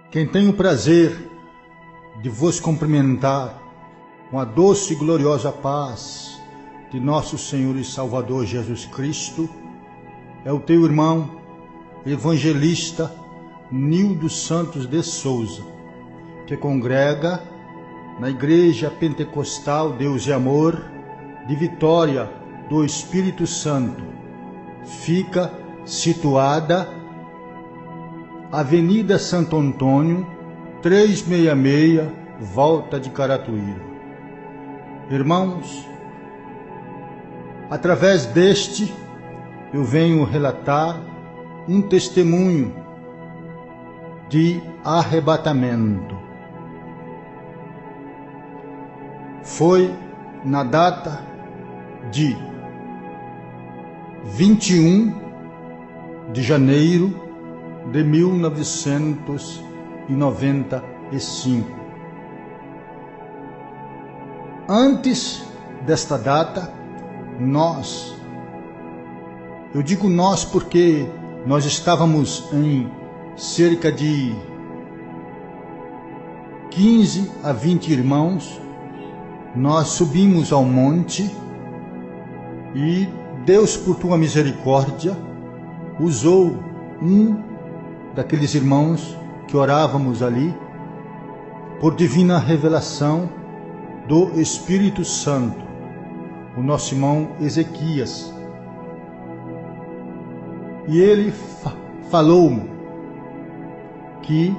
Quem tem o prazer de vos cumprimentar com a doce e gloriosa paz de nosso Senhor e Salvador Jesus Cristo, é o teu irmão, evangelista Nildo Santos de Souza, que congrega na Igreja Pentecostal Deus e Amor de Vitória do Espírito Santo. Fica situada Avenida Santo Antônio, 366, Volta de Caratuíra. Irmãos, através deste eu venho relatar um testemunho de arrebatamento. Foi na data de 21 de janeiro de 1995. Antes desta data, eu digo nós porque nós estávamos em cerca de 15 a 20 irmãos. Nós subimos ao monte e Deus, por tua misericórdia, usou um daqueles irmãos que orávamos ali, por divina revelação do Espírito Santo, o nosso irmão Ezequias. E ele falou-me que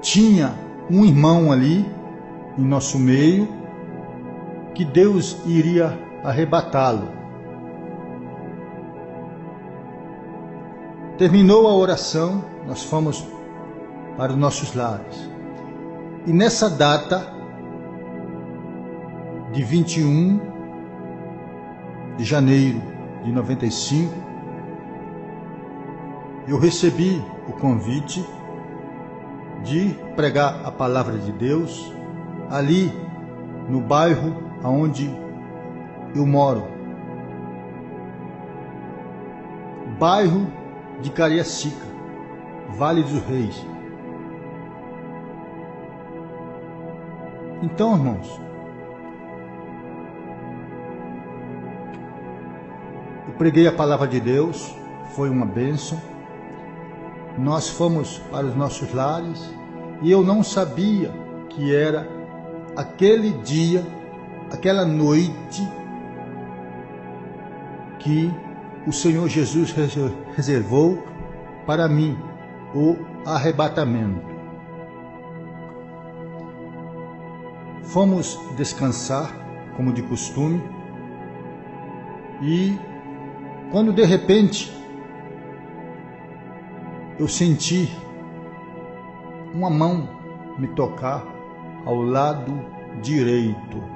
tinha um irmão ali em nosso meio, que Deus iria arrebatá-lo. Terminou a oração, nós fomos para os nossos lares. E nessa data de 21 de janeiro de 95, eu recebi o convite de pregar a palavra de Deus ali no bairro onde eu moro, bairro de Cariacica, Vale dos Reis. Então, irmãos, eu preguei a palavra de Deus, foi uma bênção. Nós fomos para os nossos lares e eu não sabia que era aquele dia, aquela noite, que o Senhor Jesus reservou para mim, o arrebatamento. Fomos descansar, como de costume, e quando de repente eu senti uma mão me tocar ao lado direito.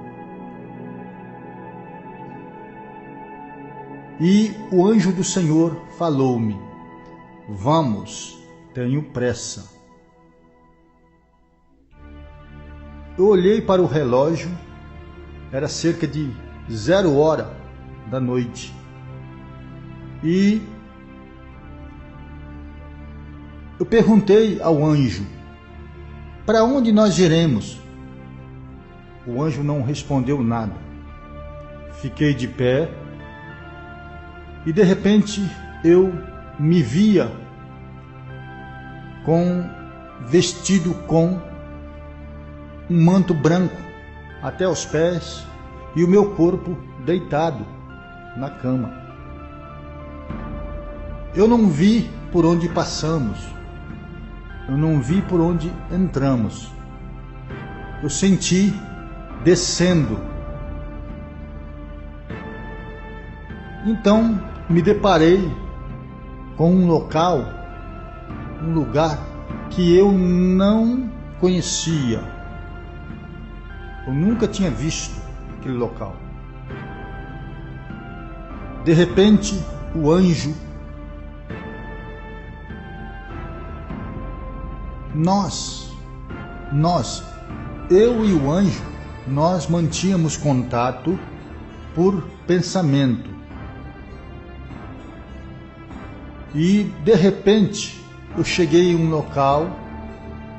E o anjo do Senhor falou-me: vamos, tenho pressa. Eu olhei para o relógio, era cerca de 0h da noite. E eu perguntei ao anjo: para onde nós iremos? O anjo não respondeu nada. Fiquei de pé e de repente eu me via vestido com um manto branco até os pés e o meu corpo deitado na cama. Eu não vi por onde passamos, eu não vi por onde entramos. Eu senti descendo. Então me deparei com um lugar que eu não conhecia. Eu nunca tinha visto aquele local. De repente, o anjo, eu e o anjo, nós mantínhamos contato por pensamento. E de repente, eu cheguei em um local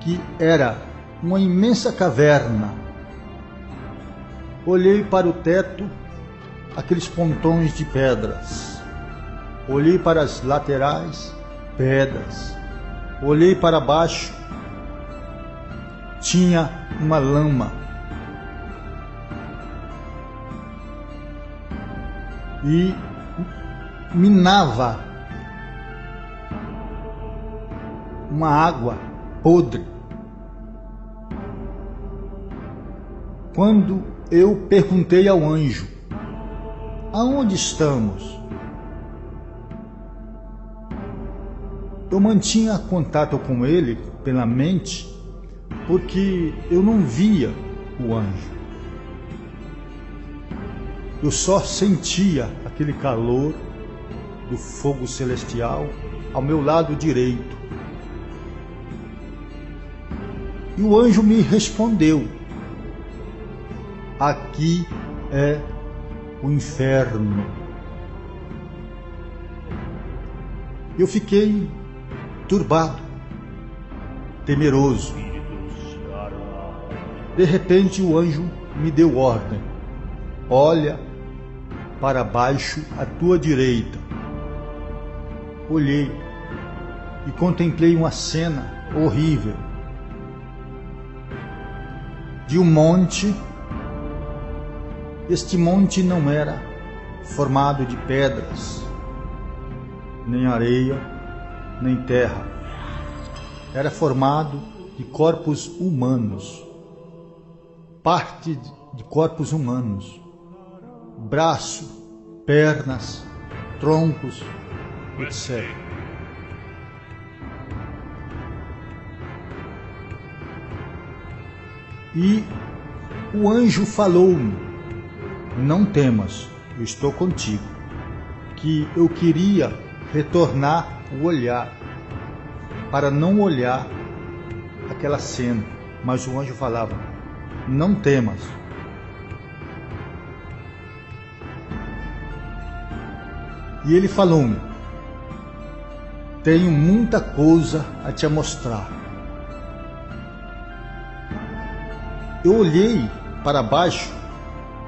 que era uma imensa caverna. Olhei para o teto, aqueles pontões de pedras. Olhei para as laterais, pedras. Olhei para baixo, tinha uma lama. E minava uma água podre. Quando eu perguntei ao anjo: aonde estamos? Eu mantinha contato com ele pela mente, porque eu não via o anjo. Eu só sentia aquele calor do fogo celestial ao meu lado direito. E o anjo me respondeu: aqui é o inferno. Eu fiquei turbado, temeroso. De repente o anjo me deu ordem: olha para baixo à tua direita. Olhei e contemplei uma cena horrível de um monte. Este monte não era formado de pedras, nem areia, nem terra. Era formado de corpos humanos, parte de corpos humanos, braço, pernas, troncos, etc. E o anjo falou-me: não temas, eu estou contigo. Que eu queria retornar o olhar, para não olhar aquela cena, mas o anjo falava: não temas. E ele falou-me: tenho muita coisa a te mostrar. Eu olhei para baixo,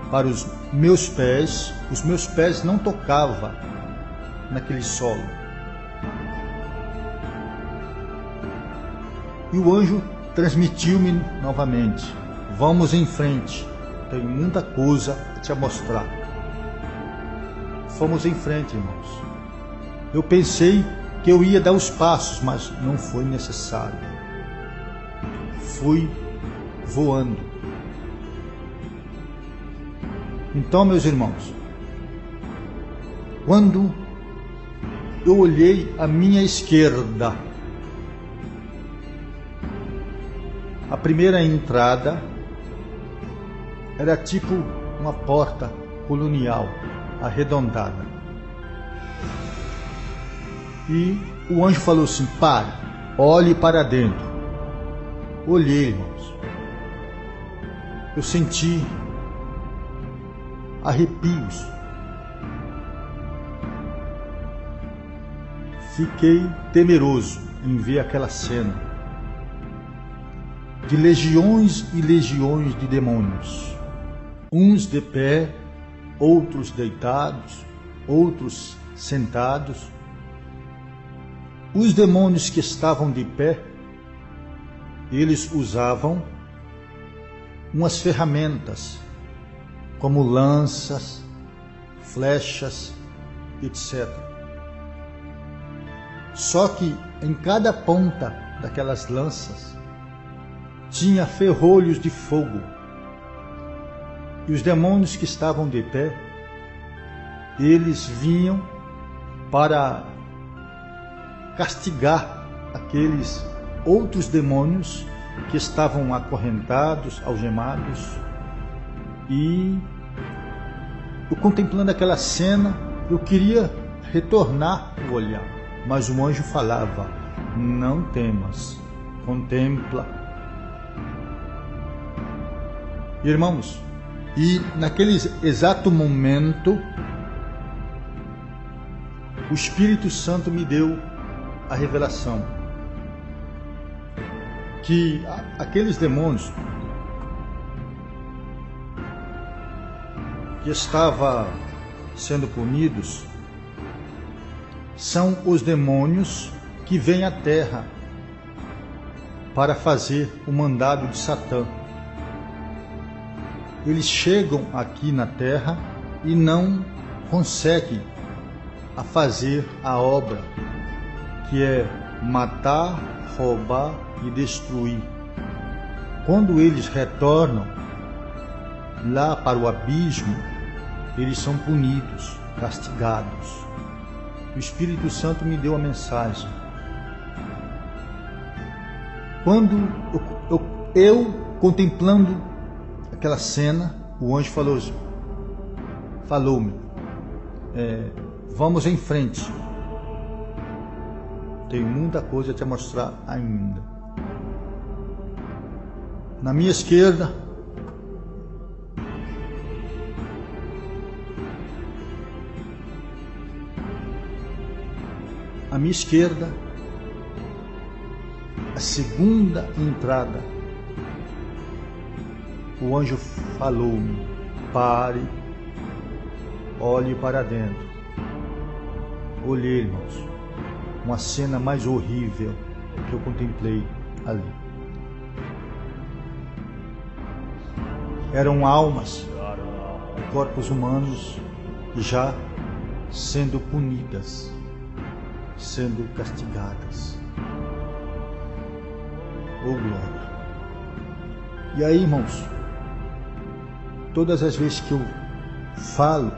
para os meus pés não tocavam naquele solo. E o anjo transmitiu-me novamente: vamos em frente, tenho muita coisa a te mostrar. Fomos em frente, irmãos. Eu pensei que eu ia dar os passos, mas não foi necessário. Fui voando. Então, meus irmãos, quando eu olhei à minha esquerda, a primeira entrada era tipo uma porta colonial, arredondada. E o anjo falou assim: pare, olhe para dentro. Olhei, irmãos. Eu senti arrepios. Fiquei temeroso em ver aquela cena de legiões e legiões de demônios, uns de pé, outros deitados, outros sentados. Os demônios que estavam de pé, eles usavam umas ferramentas, como lanças, flechas, etc. Só que em cada ponta daquelas lanças tinha ferrolhos de fogo. E os demônios que estavam de pé, eles vinham para castigar aqueles outros demônios que estavam acorrentados, algemados. E eu, contemplando aquela cena, eu queria retornar o olhar, mas o anjo falava: não temas, contempla. Irmãos, e naquele exato momento, o Espírito Santo me deu a revelação: que aqueles demônios que estavam sendo punidos são os demônios que vêm à terra para fazer o mandado de Satã. Eles chegam aqui na terra e não conseguem a fazer a obra, que é matar, roubar e destruir. Quando eles retornam lá para o abismo, eles são punidos, castigados. O Espírito Santo me deu a mensagem. Quando eu contemplando aquela cena, o anjo falou-me, vamos em frente. Tenho muita coisa a te mostrar ainda. Na minha esquerda, a segunda entrada, o anjo falou-me: pare, olhe para dentro. Olhei, irmãos, uma cena mais horrível que eu contemplei ali. Eram almas e corpos humanos já sendo punidas, sendo castigadas. Oh glória! E aí, irmãos, todas as vezes que eu falo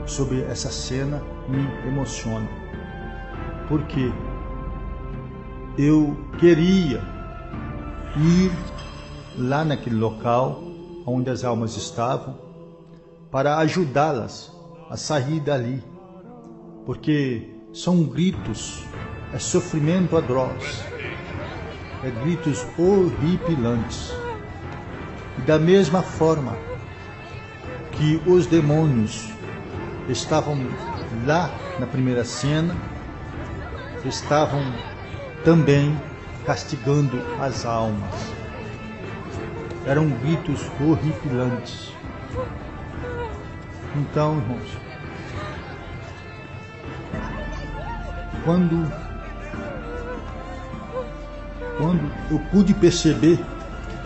sobre essa cena, me emociona, porque eu queria ir lá naquele local onde as almas estavam para ajudá-las a sair dali, porque são gritos, é sofrimento atroz, é gritos horripilantes. E da mesma forma que os demônios estavam lá na primeira cena, estavam também castigando as almas. Eram gritos horripilantes. Então, irmãos, quando eu pude perceber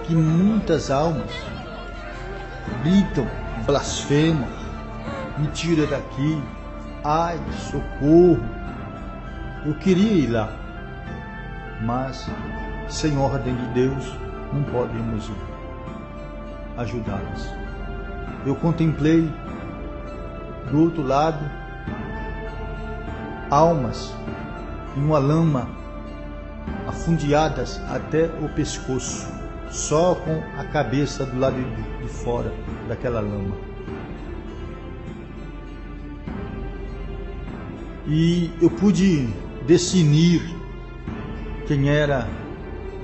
que muitas almas gritam, blasfemam, me tira daqui, ai, socorro, eu queria ir lá, mas sem ordem de Deus não podemos ajudá-las. Eu contemplei do outro lado almas em uma lama, afundeadas até o pescoço, só com a cabeça do lado de fora daquela lama. E eu pude discernir quem era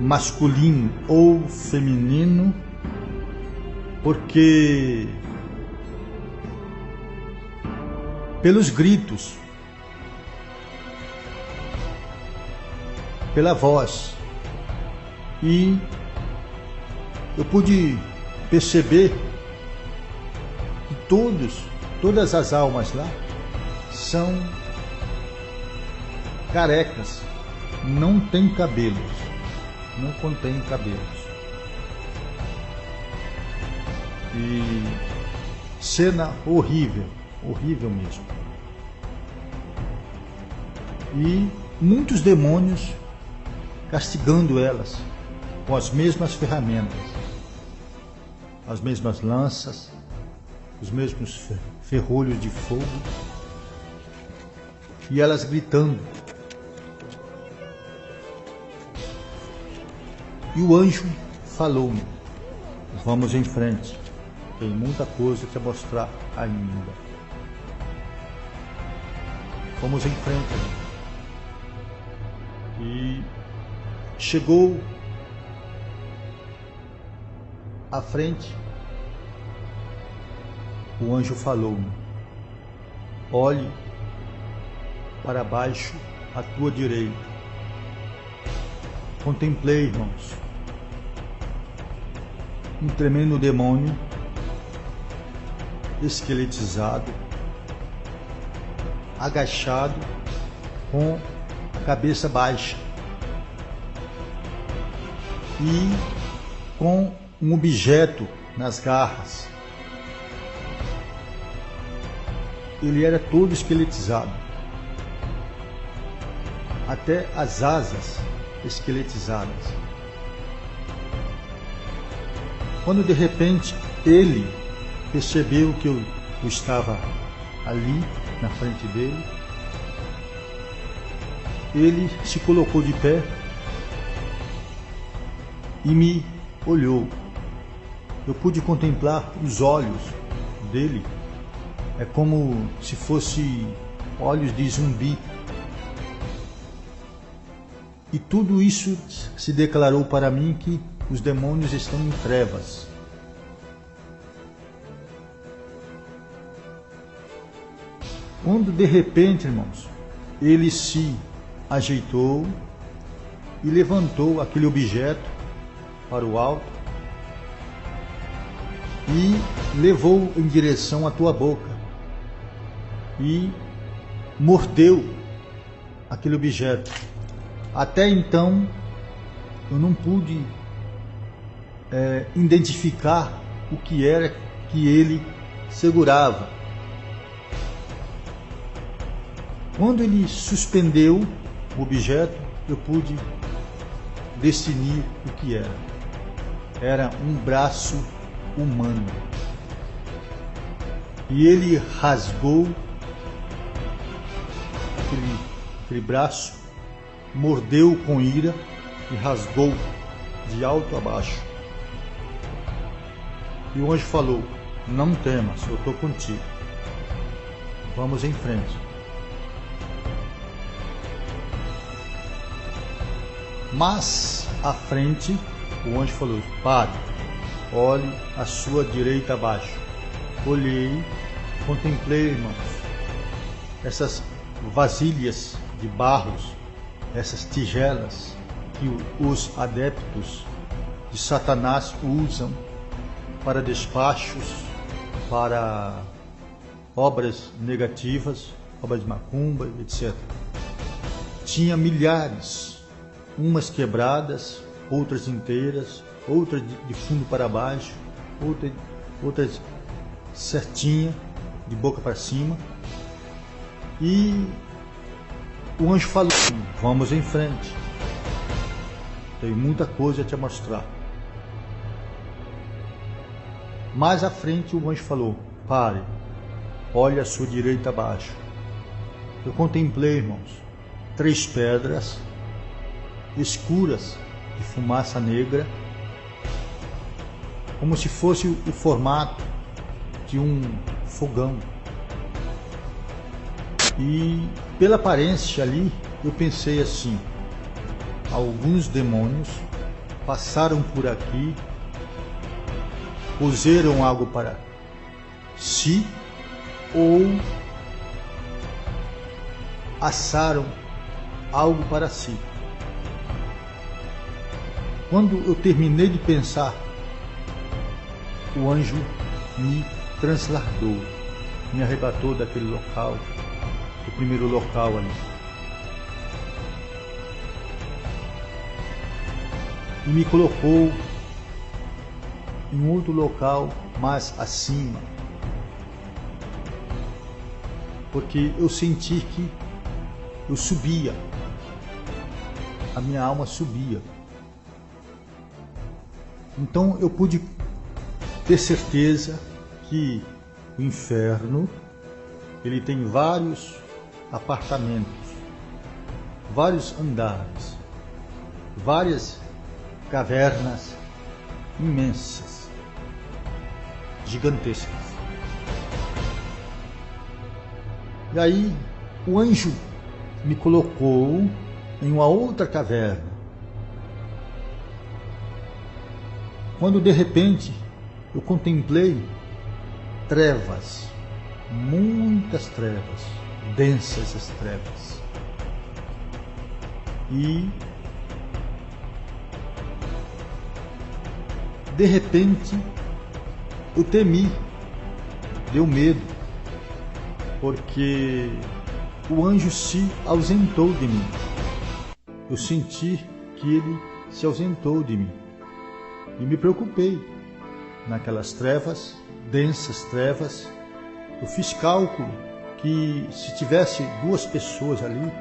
masculino ou feminino, porque pelos gritos, pela voz, e eu pude perceber que todas as almas lá são carecas, não tem cabelos, não contém cabelos. E cena horrível, horrível mesmo. E muitos demônios castigando elas com as mesmas ferramentas, as mesmas lanças, os mesmos ferrolhos de fogo, e elas gritando. E o anjo falou-me: vamos em frente, tem muita coisa a mostrar ainda. Vamos em frente. E chegou à frente, o anjo falou-me: olhe para baixo à tua direita. contemplei, irmãos, um tremendo demônio esqueletizado, agachado, com a cabeça baixa e com um objeto nas garras. Ele era todo esqueletizado, até as asas esqueletizadas. Quando de repente ele percebeu que eu estava ali na frente dele, ele se colocou de pé e me olhou. Eu pude contemplar os olhos dele, é como se fosse olhos de zumbi. E tudo isso se declarou para mim que os demônios estão em trevas. Quando de repente, irmãos, ele se ajeitou e levantou aquele objeto para o alto e levou em direção à tua boca e mordeu aquele objeto. Até então eu não pude identificar o que era que ele segurava. Quando ele suspendeu o objeto, eu pude discernir o que era. Era um braço humano. E ele rasgou aquele braço, mordeu com ira e rasgou de alto a baixo. E o anjo falou: não temas, eu estou contigo. Vamos em frente. Mas à frente o anjo falou: pare, olhe à sua direita abaixo. Olhei, contemplei, irmãos, essas vasilhas de barros, essas tigelas que os adeptos de Satanás usam para despachos, para obras negativas, obras de macumba, etc. Tinha milhares, umas quebradas, outras inteiras, outras de fundo para baixo, outras certinha, de boca para cima. E o anjo falou: vamos em frente, tem muita coisa a te mostrar. Mais à frente o anjo falou: pare, olhe à sua direita abaixo. Eu contemplei, irmãos, 3 pedras escuras de fumaça negra, como se fosse o formato de um fogão. E pela aparência ali, eu pensei assim: alguns demônios passaram por aqui, puseram algo para si ou assaram algo para si. Quando eu terminei de pensar, o anjo me transladou, me arrebatou daquele local, do primeiro local ali, e me colocou em um outro local mais acima, porque eu senti que eu subia, a minha alma subia. Então eu pude ter certeza que o inferno, ele tem vários apartamentos, vários andares, várias cavernas imensas, gigantescas. E aí o anjo me colocou em uma outra caverna. Quando de repente eu contemplei trevas, muitas trevas, densas as trevas. E De repente, eu temi, deu medo, porque o anjo se ausentou de mim. Eu senti que ele se ausentou de mim e me preocupei. Naquelas trevas, densas trevas, eu fiz cálculo que se tivesse 2 pessoas ali,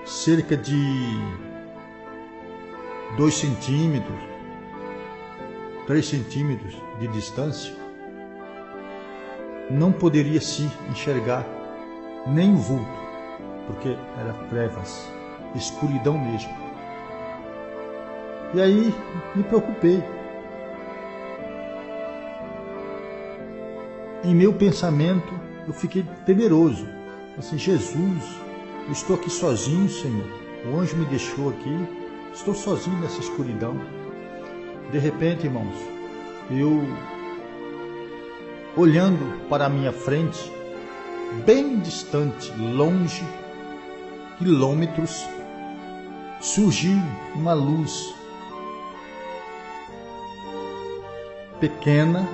cerca de 2 centímetros, 3 centímetros de distância, não poderia se enxergar nem o vulto, porque era trevas, escuridão mesmo. E aí me preocupei. Em meu pensamento eu fiquei temeroso. Assim, Jesus, eu estou aqui sozinho, Senhor. O anjo me deixou aqui, estou sozinho nessa escuridão. De repente, irmãos, eu, olhando para a minha frente, bem distante, longe, quilômetros, surgiu uma luz pequena,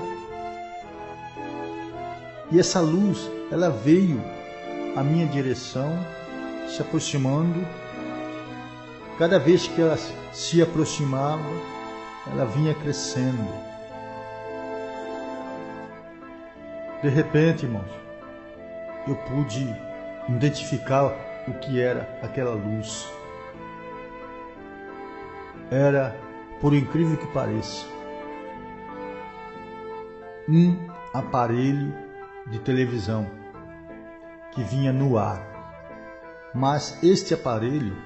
e essa luz, ela veio à minha direção, se aproximando. Cada vez que ela se aproximava, ela vinha crescendo. De repente, irmãos, eu pude identificar o que era aquela luz. Era, por incrível que pareça, um aparelho de televisão que vinha no ar. Mas este aparelho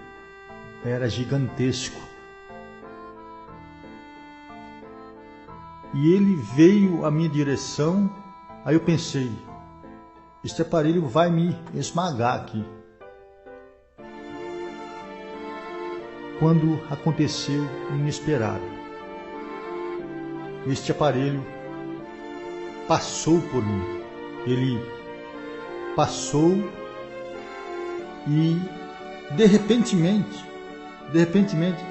era gigantesco. E ele veio à minha direção. Aí eu pensei, este aparelho vai me esmagar aqui. Quando aconteceu o inesperado, este aparelho passou por mim. Ele passou e de repentemente,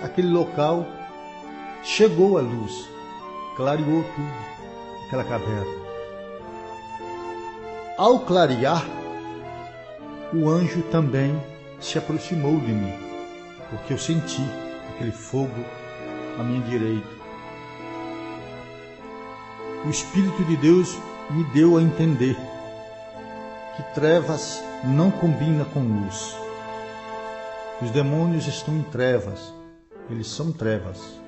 aquele local chegou a luz, clareou tudo, aquela caverna. Ao clarear, o anjo também se aproximou de mim, porque eu senti aquele fogo à minha direita. O Espírito de Deus me deu a entender que trevas não combina com luz. Os demônios estão em trevas, eles são trevas,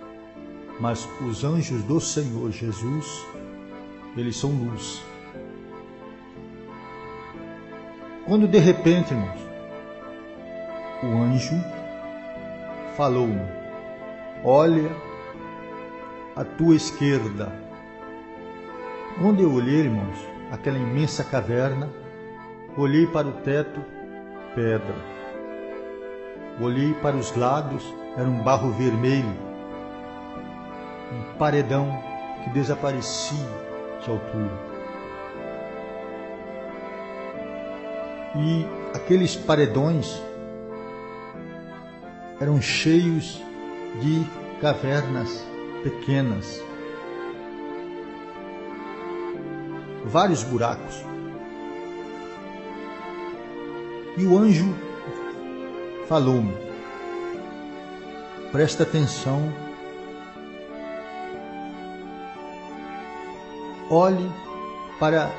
mas os anjos do Senhor Jesus, eles são luz. Quando de repente, irmãos, o anjo falou-me: olha à tua esquerda. Quando eu olhei, irmãos, aquela imensa caverna, olhei para o teto, pedra. Olhei para os lados, era um barro vermelho, um paredão que desaparecia de altura. E aqueles paredões eram cheios de cavernas pequenas, vários buracos. E o anjo falou-me: presta atenção, olhe para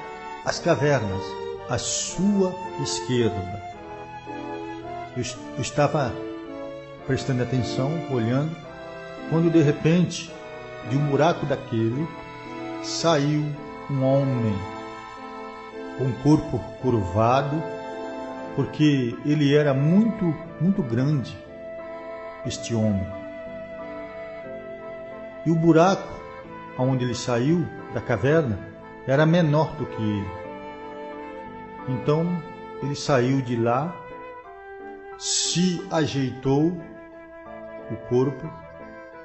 as cavernas à sua esquerda. Eu estava prestando atenção, olhando, quando de repente, de um buraco daquele, saiu um homem com o corpo curvado, porque ele era muito grande, este homem. E o buraco onde ele saiu da caverna era menor do que ele. Então ele saiu de lá, se ajeitou o corpo,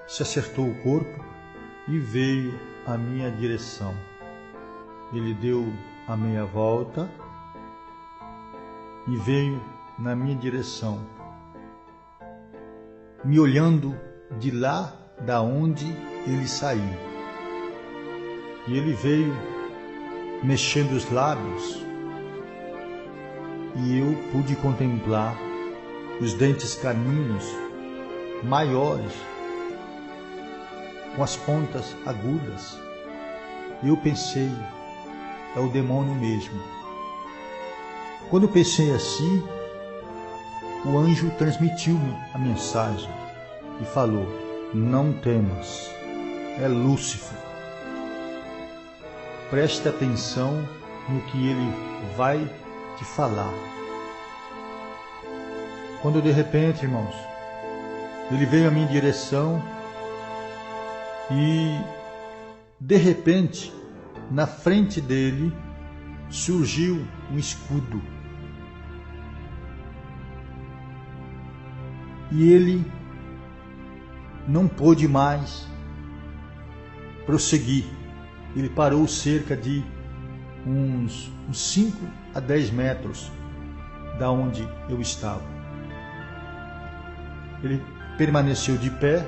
se acertou o corpo e veio à minha direção. Ele deu a meia volta e veio na minha direção, me olhando de lá da onde ele saiu. E ele veio mexendo os lábios e eu pude contemplar os dentes caninos maiores, com as pontas agudas. E eu pensei, é o demônio mesmo. Quando eu pensei assim, o anjo transmitiu-me a mensagem e falou: não temas, é Lúcifer. Preste atenção no que ele vai te falar. Quando de repente, irmãos, ele veio à minha direção e de repente, na frente dele, surgiu um escudo. E ele não pôde mais prosseguir. Ele parou cerca de uns 5 a 10 metros da onde eu estava. Ele permaneceu de pé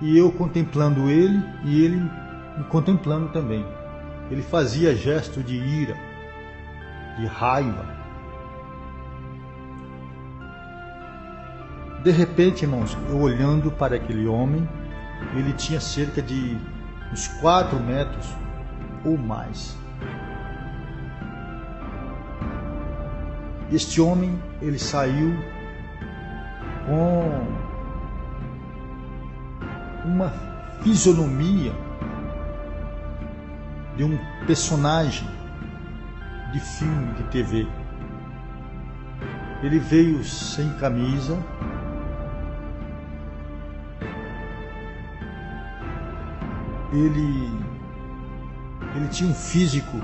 e eu contemplando ele e ele me contemplando também. Ele fazia gesto de ira, de raiva. De repente, irmãos, eu olhando para aquele homem, ele tinha cerca de uns 4 metros ou mais. Este homem, ele saiu com uma fisionomia de um personagem de filme de TV. Ele veio sem camisa, ele tinha um físico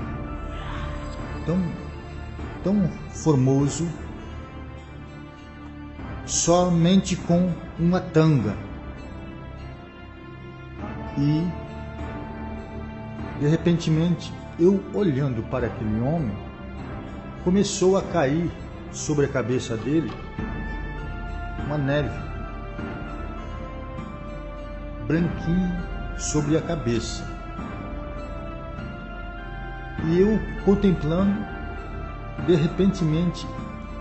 tão formoso, somente com uma tanga. E de repentemente, eu olhando para aquele homem, começou a cair sobre a cabeça dele uma neve branquinha sobre a cabeça. E eu contemplando, de repentemente,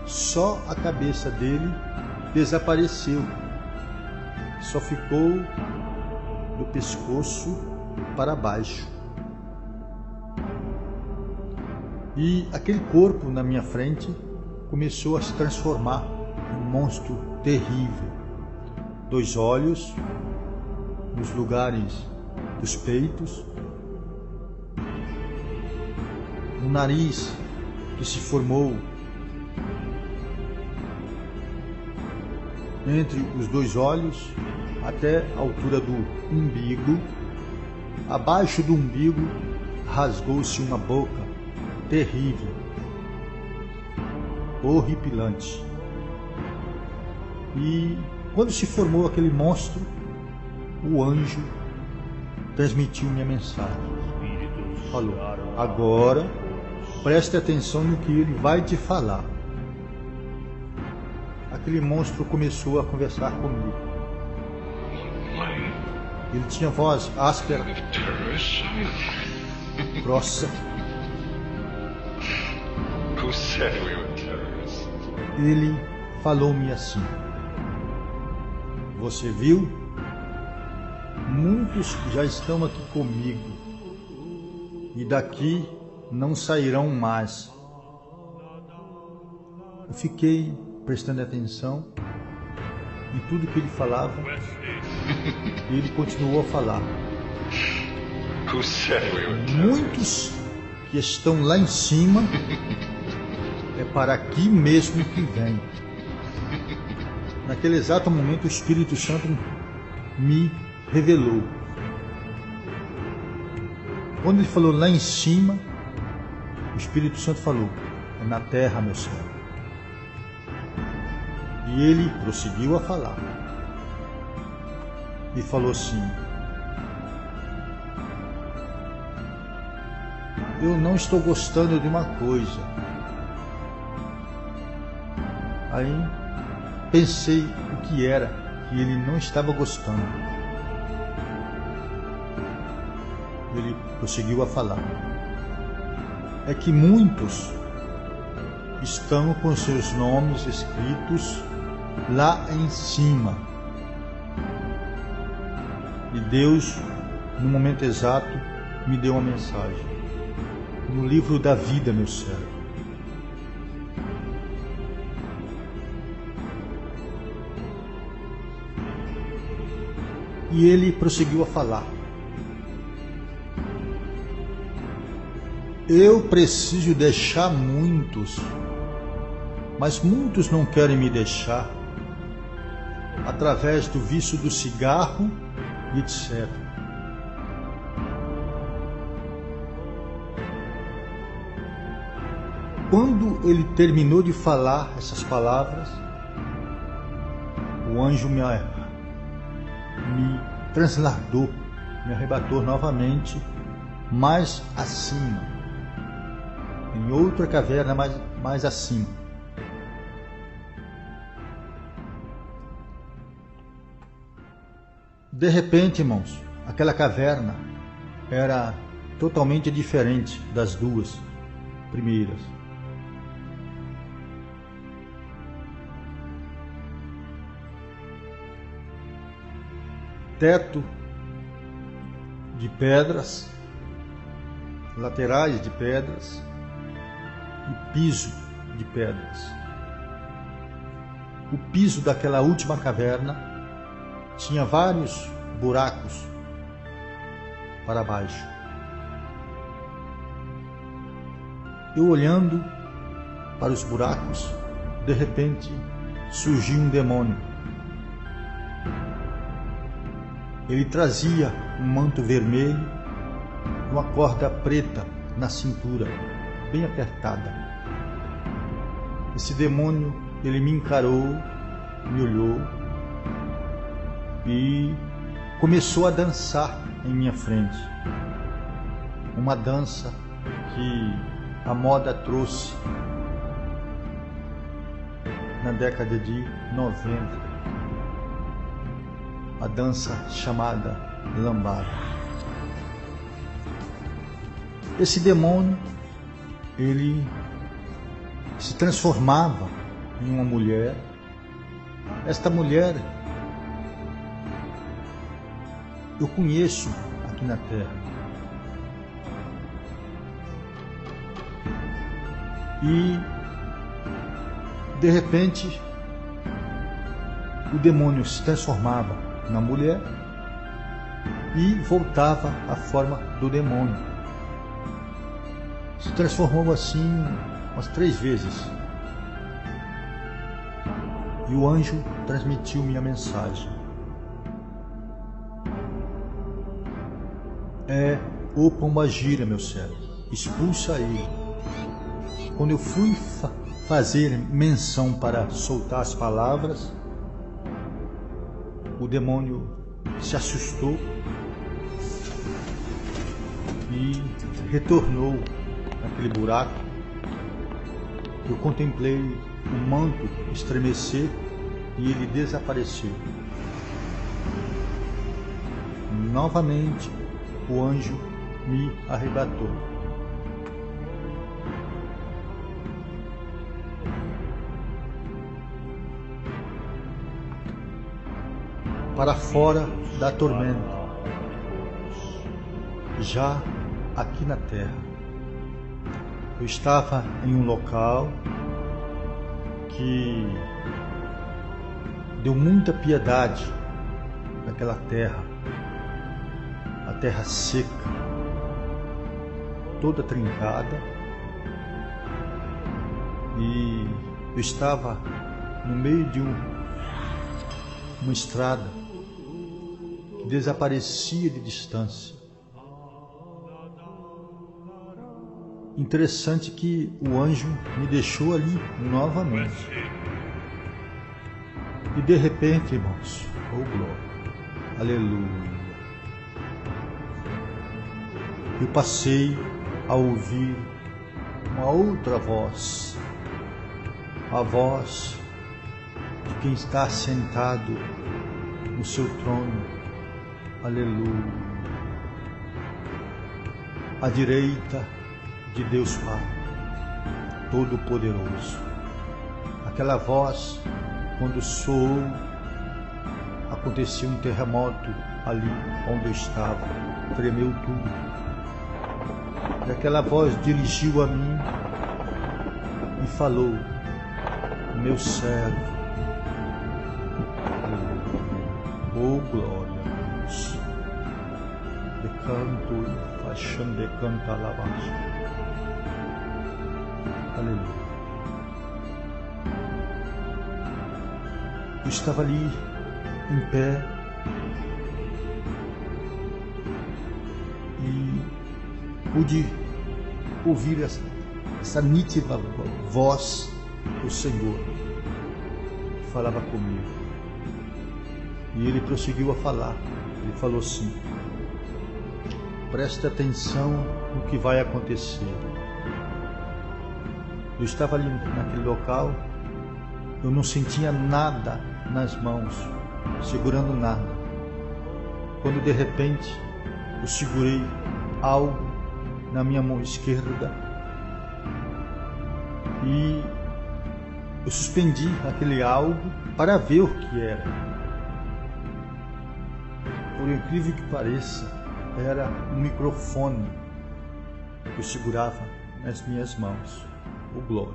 só a cabeça dele desapareceu. Só ficou do pescoço para baixo. E aquele corpo na minha frente começou a se transformar num monstro terrível. 2 olhos nos lugares dos peitos, um nariz que se formou entre os 2 olhos até a altura do umbigo. Abaixo do umbigo rasgou-se uma boca terrível, horripilante. E quando se formou aquele monstro, o anjo transmitiu minha mensagem. Falou: agora preste atenção no que ele vai te falar. Aquele monstro começou a conversar comigo. Ele tinha voz áspera, grossa. Ele falou-me assim: você viu? Muitos já estão aqui comigo e daqui não sairão mais. Eu fiquei prestando atenção em tudo que ele falava e ele continuou a falar. Muitos que estão lá em cima é para aqui mesmo que vem. Naquele exato momento o Espírito Santo me revelou. Quando ele falou lá em cima, o Espírito Santo falou: é na terra, meu Senhor. E ele prosseguiu a falar. E falou assim: eu não estou gostando de uma coisa. Aí pensei o que era. e ele não estava gostando. Ele prosseguiu a falar: é que muitos estão com seus nomes escritos lá em cima. E Deus, no momento exato, me deu uma mensagem. No livro da vida, meu servo. E ele prosseguiu a falar: eu preciso deixar muitos, mas muitos não querem me deixar, através do vício do cigarro e etc. Quando ele terminou de falar essas palavras, o anjo me transladou, me arrebatou novamente, mais acima, em outra caverna mais acima. De repente, irmãos, aquela caverna era totalmente diferente das duas primeiras. Teto de pedras, laterais de pedras e piso de pedras. O piso daquela última caverna tinha vários buracos para baixo. Eu olhando para os buracos, de repente surgiu um demônio. Ele trazia um manto vermelho e uma corda preta na cintura, bem apertada. Esse demônio, ele me encarou, me olhou e começou a dançar em minha frente. Uma dança que a moda trouxe na década de 90. A dança chamada lambada. Esse demônio, ele se transformava em uma mulher. Esta mulher eu conheço aqui na Terra. E de repente o demônio se transformava na mulher e voltava à forma do demônio. Se transformou assim umas 3 vezes. E o anjo transmitiu minha mensagem. É o pombagira, meu servo, expulsa ele. Quando eu fui fazer menção para soltar as palavras, o demônio se assustou e retornou naquele buraco. Eu contemplei o manto estremecer e ele desapareceu. Novamente, o anjo me arrebatou. Para fora da tormenta, já aqui na terra. Eu estava em um local que deu muita piedade naquela terra, a terra seca, toda trincada, e eu estava no meio de uma estrada que desaparecia de distância. Interessante que o anjo me deixou ali novamente. E de repente, irmãos, oh glória, aleluia, eu passei a ouvir uma outra voz, a voz de quem está sentado no seu trono. Aleluia. À direita de Deus Pai Todo-Poderoso. Aquela voz, quando soou, aconteceu um terremoto ali onde eu estava, tremeu tudo. E aquela voz dirigiu a mim e falou: meu servo. Oh, glória a Deus. De canto, paixão de canta alabança. Aleluia. Eu estava ali em pé e pude ouvir essa nítida voz do Senhor que falava comigo. E ele prosseguiu a falar. Ele falou assim: preste atenção no que vai acontecer. Eu estava ali naquele local, eu não sentia nada nas mãos, segurando nada. Quando de repente eu segurei algo na minha mão esquerda e eu suspendi aquele algo para ver o que era. Por incrível que pareça, era um microfone que eu segurava nas minhas mãos. O glória.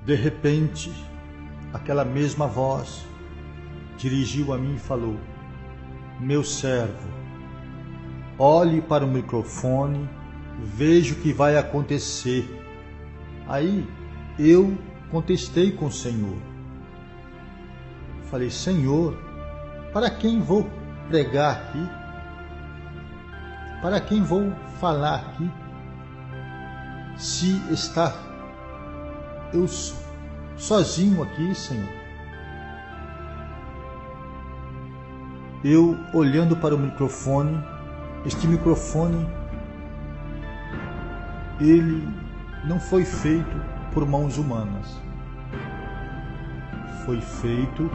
De repente, aquela mesma voz dirigiu a mim e falou: meu servo, olhe para o microfone, veja o que vai acontecer. Aí eu contestei com o Senhor. Falei: Senhor, para quem vou pregar aqui? Para quem vou falar aqui? Se está eu sozinho aqui, Senhor. Eu olhando para o microfone, este microfone, ele não foi feito por mãos humanas. Foi feito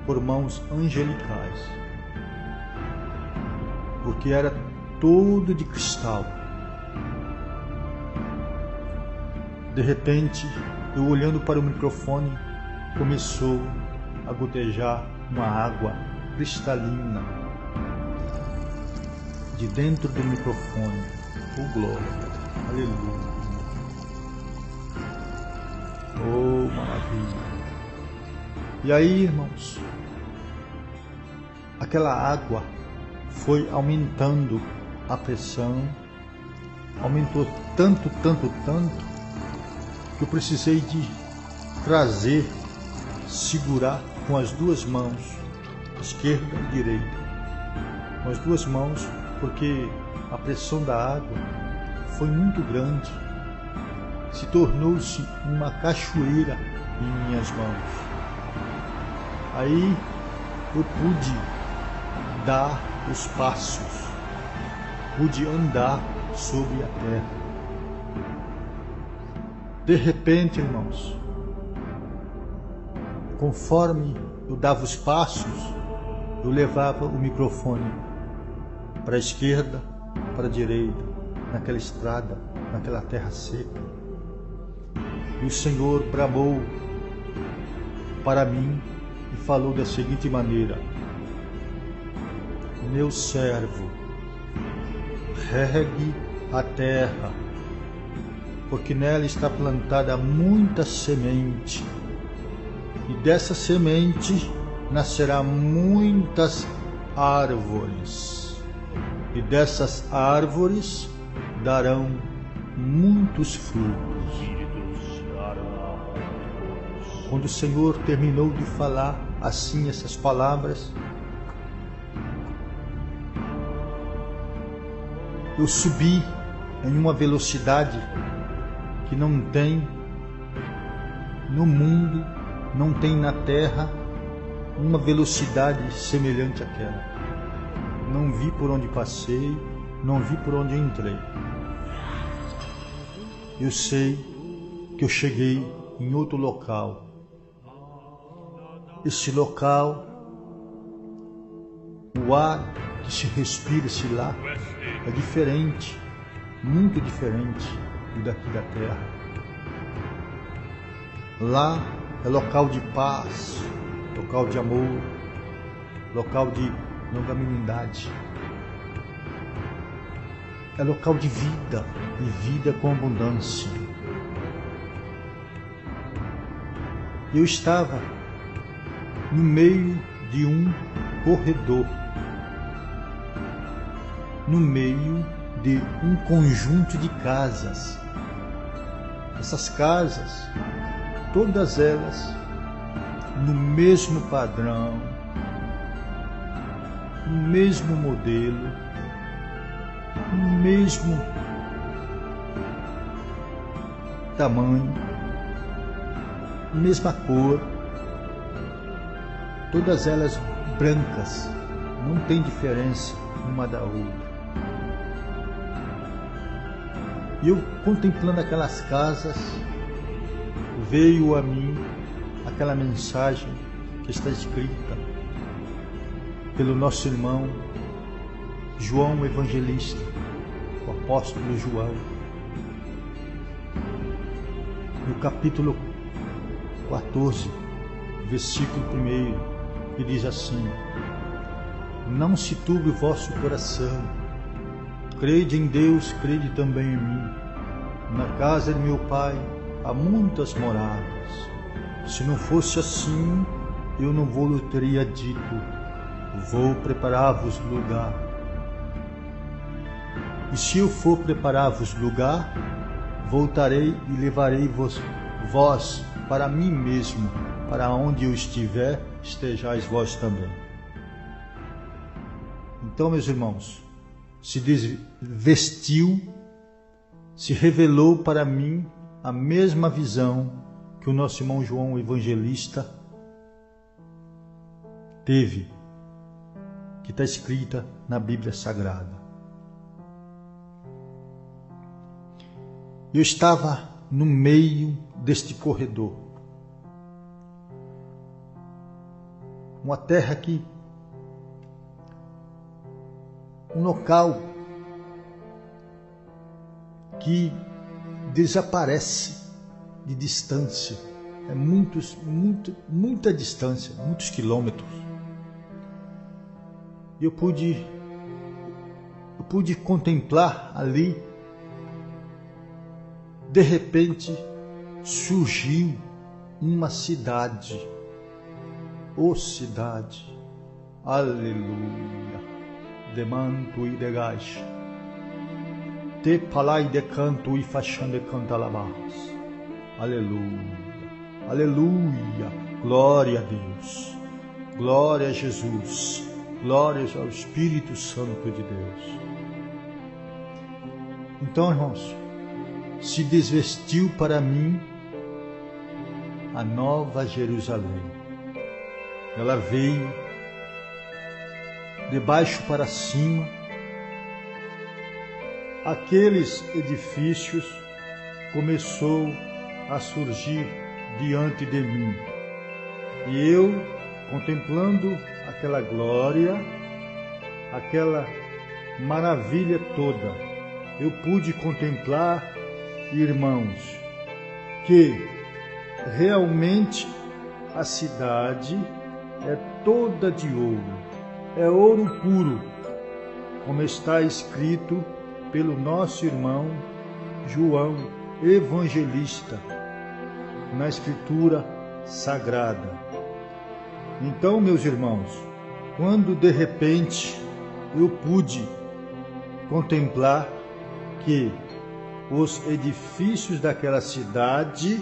por mãos angelicais. Porque era todo de cristal. De repente, eu olhando para o microfone, começou a gotejar uma água cristalina de dentro do microfone. Oh, glória! Aleluia! Oh, maravilha! E aí, irmãos, aquela água foi aumentando a pressão, aumentou tanto, que eu precisei de trazer, segurar com as duas mãos, esquerda e direita, com as duas mãos, porque a pressão da água foi muito grande, se tornou-se uma cachoeira em minhas mãos. Aí eu pude dar os passos, pude andar sobre a terra. De repente, irmãos, conforme eu dava os passos, eu levava o microfone para a esquerda, para a direita, naquela estrada, naquela terra seca. E o Senhor bramou para mim e falou da seguinte maneira: meu servo, regue a terra, porque nela está plantada muita semente, e dessa semente nascerá muitas árvores, e dessas árvores darão muitos frutos. Quando o Senhor terminou de falar assim essas palavras, eu subi em uma velocidade que não tem no mundo, não tem na terra, uma velocidade semelhante àquela. Não vi por onde passei, não vi por onde entrei. Eu sei que eu cheguei em outro local, esse local, o ar que se respira-se lá é diferente, muito diferente do daqui da terra. Lá é local de paz, local de amor, local de longanimidade. É local de vida, e vida com abundância. Eu estava no meio de um corredor, no meio de um conjunto de casas. Essas casas, todas elas no mesmo padrão, no mesmo modelo, no mesmo tamanho, mesma cor, todas elas brancas, não tem diferença uma da outra. E eu, contemplando aquelas casas, veio a mim aquela mensagem que está escrita pelo nosso irmão João Evangelista, o apóstolo João, no capítulo 14, versículo 1, que diz assim: não se turbe o vosso coração, crede em Deus, crede também em mim. Na casa de meu pai há muitas moradas. Se não fosse assim, eu não vou teria dito: vou preparar-vos lugar. E se eu for preparar-vos lugar, voltarei e levarei vós para mim mesmo, para onde eu estiver, estejais vós também. Então, meus irmãos, se desvestiu, se revelou para mim a mesma visão que o nosso irmão João Evangelista teve, que está escrita na Bíblia Sagrada. Eu estava no meio deste corredor, uma terra aqui, um local que desaparece de distância, é muita distância, muitos quilômetros. Eu pude contemplar ali. De repente surgiu uma cidade, cidade, aleluia, de manto e de gás, te palai de canto e faixão de cantalabás, aleluia, aleluia, glória a Deus, glória a Jesus, glórias ao Espírito Santo de Deus. Então, irmãos, se desvestiu para mim a nova Jerusalém. Ela veio de baixo para cima. Aqueles edifícios começou a surgir diante de mim. E eu, contemplando aquela glória, aquela maravilha toda, eu pude contemplar, irmãos, que realmente a cidade é toda de ouro, é ouro puro, como está escrito pelo nosso irmão João Evangelista na Escritura Sagrada. Então, meus irmãos, quando de repente eu pude contemplar que os edifícios daquela cidade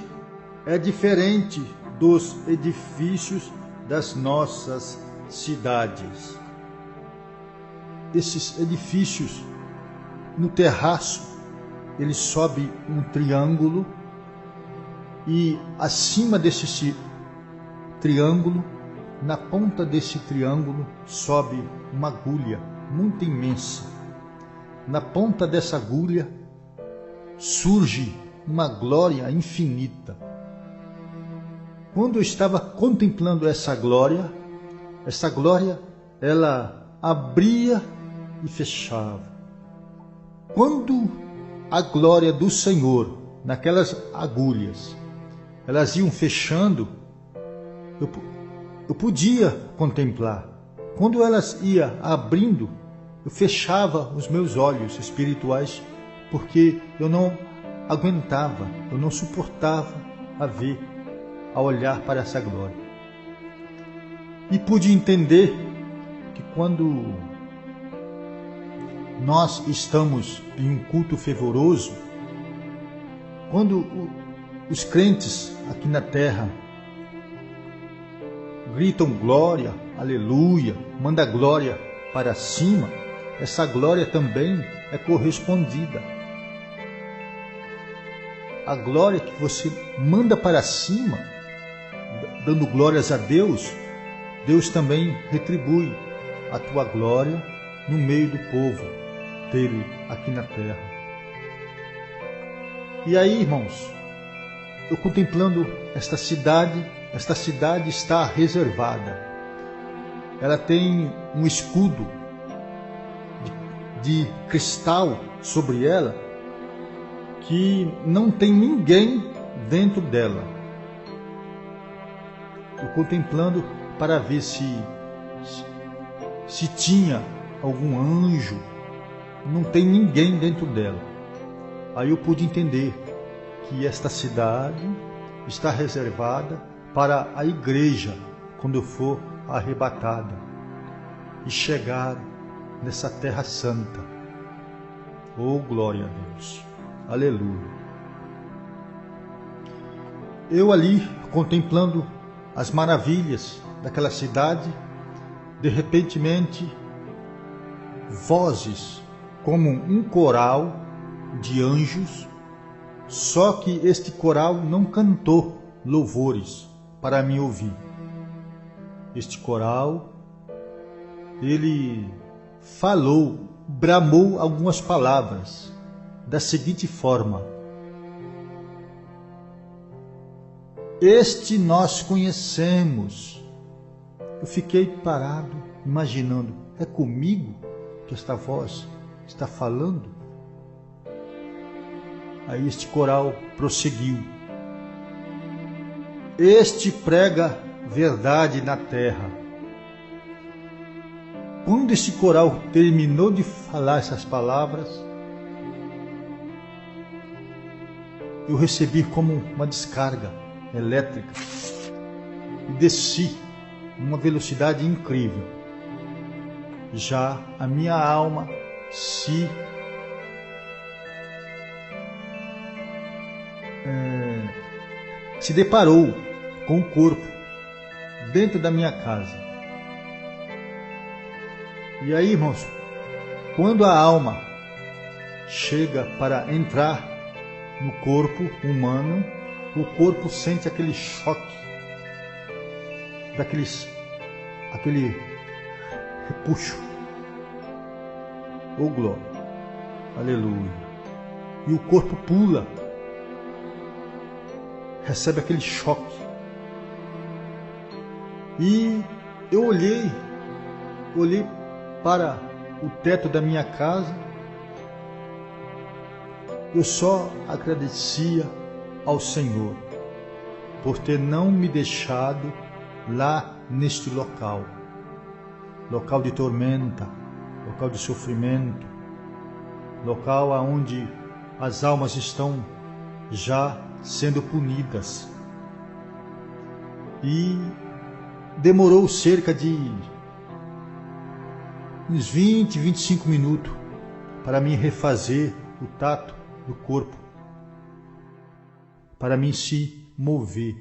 é diferente dos edifícios das nossas cidades. Esses edifícios, no terraço, ele sobe um triângulo e acima desse triângulo, na ponta desse triângulo, sobe uma agulha muito imensa. Na ponta dessa agulha surge uma glória infinita. quando eu estava contemplando essa glória, ela abria e fechava. Quando a glória do Senhor, naquelas agulhas, elas iam fechando, eu podia contemplar. Quando elas iam abrindo, eu fechava os meus olhos espirituais, porque eu não aguentava, eu não suportava a olhar para essa glória. E pude entender que quando nós estamos em um culto fervoroso, quando os crentes aqui na terra gritam glória, aleluia, manda glória para cima, essa glória também é correspondida. A glória que você manda para cima, dando glórias a Deus, Deus também retribui a tua glória no meio do povo dele aqui na terra. E aí, irmãos, eu contemplando esta cidade está reservada. Ela tem um escudo de cristal sobre ela, que não tem ninguém dentro dela. Eu contemplando para ver se tinha algum anjo. Não tem ninguém dentro dela. Aí eu pude entender que esta cidade está reservada para a igreja quando eu for arrebatada e chegar nessa terra santa. Oh, glória a Deus! Aleluia! Eu ali contemplando as maravilhas daquela cidade, de repentemente vozes como um coral de anjos, só que este coral não cantou louvores para me ouvir. Este coral, ele falou, bramou algumas palavras da seguinte forma: este nós conhecemos. Eu fiquei parado, imaginando, é comigo que esta voz está falando? Aí este coral prosseguiu: este prega verdade na terra. Quando esse coral terminou de falar essas palavras, eu recebi como uma descarga elétrica e desci numa velocidade incrível. Já a minha alma se deparou com o corpo dentro da minha casa. E aí, irmãos, quando a alma chega para entrar no corpo humano, o corpo sente aquele choque, aquele repuxo. Oh, glória! Aleluia! E o corpo pula, recebe aquele choque. E eu olhei para o teto da minha casa. Eu só agradecia ao Senhor por ter não me deixado lá neste local de tormenta, local de sofrimento, local onde as almas estão já sendo punidas. E demorou cerca de uns 20, 25 minutos para mim refazer o tato do corpo, para mim se mover.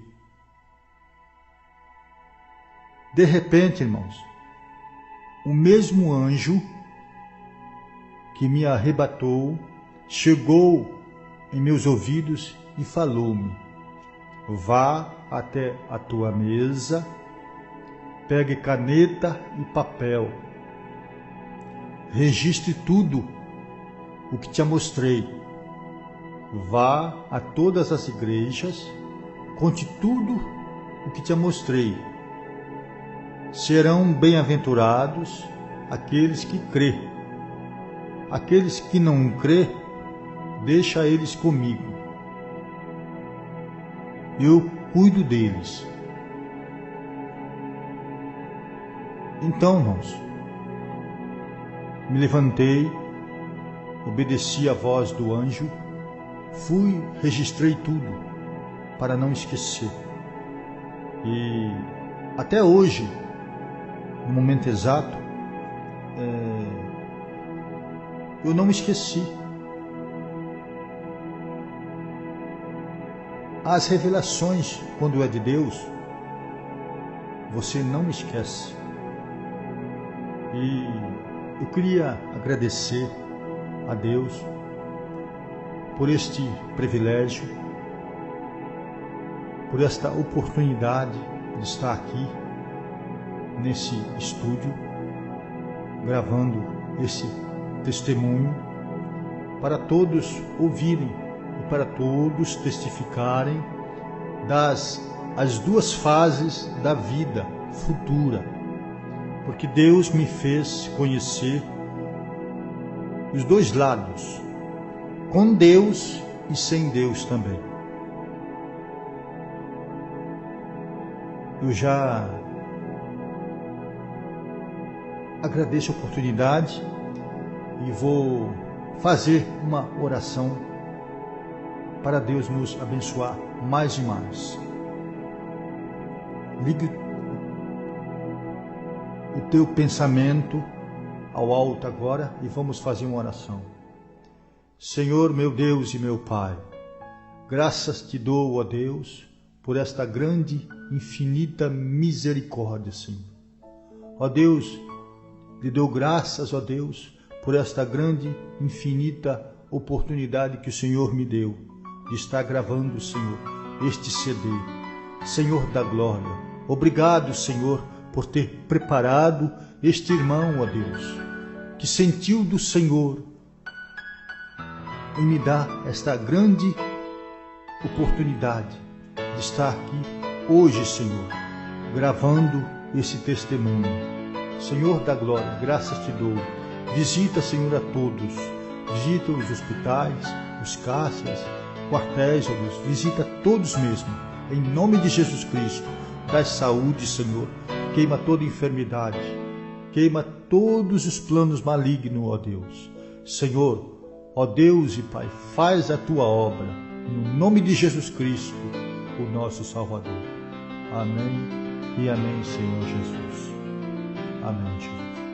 De repente, irmãos, o mesmo anjo que me arrebatou chegou em meus ouvidos e falou-me: vá até a tua mesa, pegue caneta e papel, registre tudo o que te mostrei. Vá a todas as igrejas, conte tudo o que te mostrei. Serão bem-aventurados aqueles que crê. Aqueles que não crê, deixa eles comigo. Eu cuido deles. Então, irmãos, me levantei, obedeci à voz do anjo, registrei tudo para não esquecer. E até hoje, no momento exato, eu não me esqueci. As revelações, quando é de Deus, você não esquece. E eu queria agradecer a Deus por este privilégio, por esta oportunidade de estar aqui nesse estúdio, gravando esse testemunho para todos ouvirem e para todos testificarem as duas fases da vida futura, porque Deus me fez conhecer os dois lados, com Deus e sem Deus também. Eu já agradeço a oportunidade e vou fazer uma oração para Deus nos abençoar mais e mais. Ligue o teu pensamento ao alto agora e vamos fazer uma oração. Senhor, meu Deus e meu Pai, graças te dou, ó Deus, por esta grande, infinita misericórdia, Senhor. Ó Deus, lhe dou graças, ó Deus, por esta grande, infinita oportunidade que o Senhor me deu de estar gravando, Senhor, este CD. Senhor da glória, obrigado, Senhor, por ter preparado este irmão, ó Deus, que sentiu do Senhor em me dar esta grande oportunidade de estar aqui hoje, Senhor, gravando esse testemunho. Senhor da glória, graças te dou. Visita, Senhor, a todos. Visita os hospitais, os caixas, quartéis, ó Deus. Visita todos mesmo. Em nome de Jesus Cristo, dá saúde, Senhor. Queima toda enfermidade. Queima todos os planos malignos, ó Deus. Senhor, ó Deus e Pai, faz a tua obra. No nome de Jesus Cristo, o nosso Salvador. Amém e amém, Senhor Jesus. Amém, Jesus.